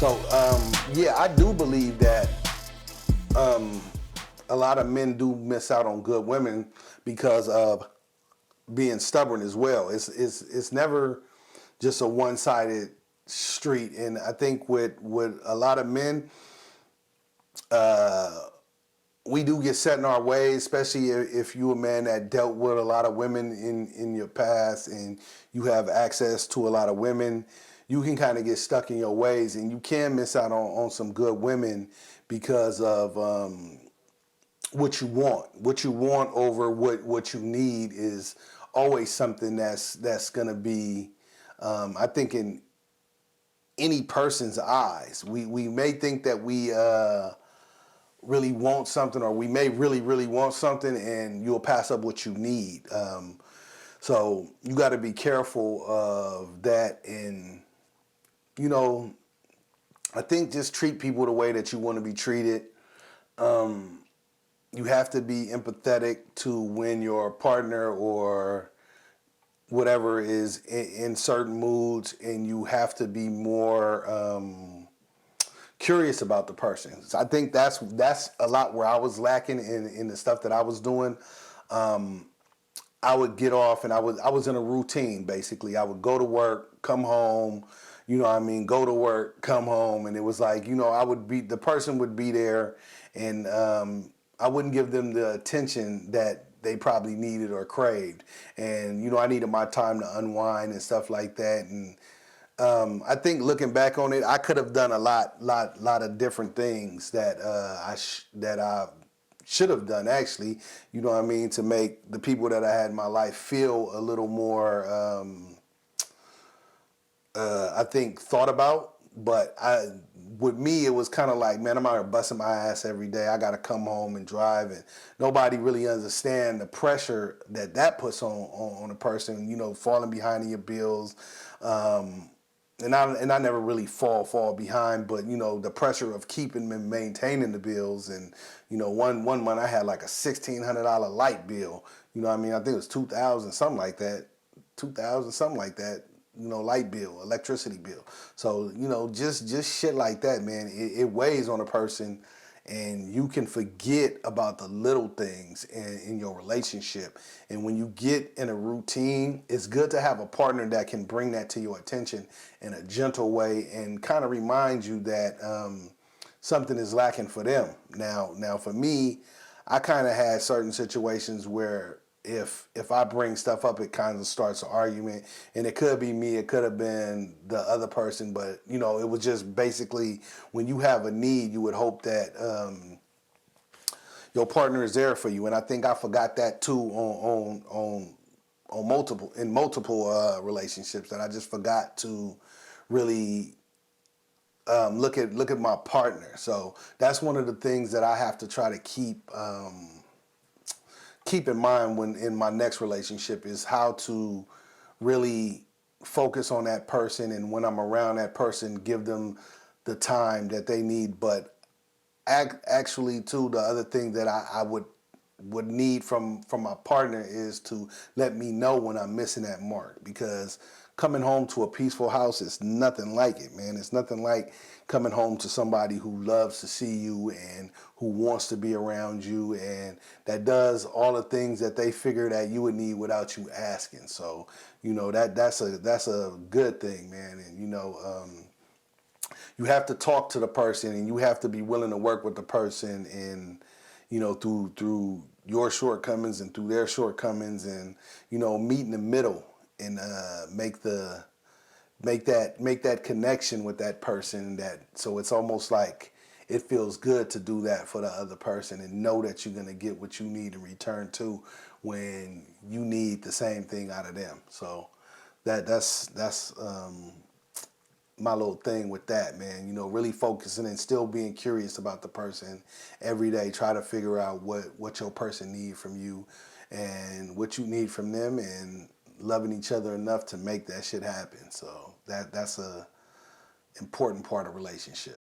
Yeah, I do believe that um, a lot of men do miss out on good women because of being stubborn as well. It's never just a one-sided street, and I think with a lot of men, we do get set in our ways, especially if you're a man that dealt with a lot of women in your past and you have access to a lot of women. You can kind of get stuck in your ways, and you can miss out on some good women because of what you want. What you want over what you need is always something that's going to be, I think, in any person's eyes. We may think that we really want something, or we may really want something, and you'll pass up what you need. So you got to be careful of that, and you know, I think just treat people the way that you want to be treated. You have to be empathetic to when your partner or whatever is in certain moods, and you have to be more curious about the person. So I think that's a lot where I was lacking in the stuff that I was doing. I would get off and I was in a routine basically. I would go to work, come home, go to work, come home, and it was like, the person would be there, and I wouldn't give them the attention that they probably needed or craved. And I needed my time to unwind and stuff like that. And I think looking back on it, I could have done a lot of different things that I should have done actually. To make the people that I had in my life feel a little more, I think, thought about. But with me, it was kind of like, man, I'm out here busting my ass every day. I got to come home and drive, and nobody really understand the pressure that puts on a person. Falling behind in your bills. And I never really fall behind, but the pressure of keeping and maintaining the bills, and one month I had like a $1,600 light bill. I think it was 2,000 something like that, 2,000 something like that. Light bill, electricity bill. So just shit like that, man. It weighs on a person, and you can forget about the little things in your relationship. And when you get in a routine, it's good to have a partner that can bring that to your attention in a gentle way and kind of remind you that something is lacking for them. Now for me, I kind of had certain situations where if I bring stuff up, it kind of starts an argument, and it could be me, it could have been the other person, but it was just basically when you have a need, you would hope that your partner is there for you, and I think I forgot that too on multiple relationships, that I just forgot to really look at my partner. So that's one of the things that I have to try to keep in mind when in my next relationship, is how to really focus on that person, and when I'm around that person, give them the time that they need. But actually, too, the other thing that I would need from my partner is to let me know when I'm missing that mark, because coming home to a peaceful house is nothing like it, man. It's nothing like coming home to somebody who loves to see you and who wants to be around you, and that does all the things that they figure that you would need without you asking. So that's a good thing, man. And you have to talk to the person, and you have to be willing to work with the person, and through your shortcomings and through their shortcomings, and meet in the middle, and make that connection with that person, so it's almost like it feels good to do that for the other person, and know that you're going to get what you need in return too, when you need the same thing out of them. So that's my little thing with that, man. Really focusing and still being curious about the person every day. Try to figure out what your person need from you and what you need from them, and loving each other enough to make that shit happen. So that's a important part of relationship.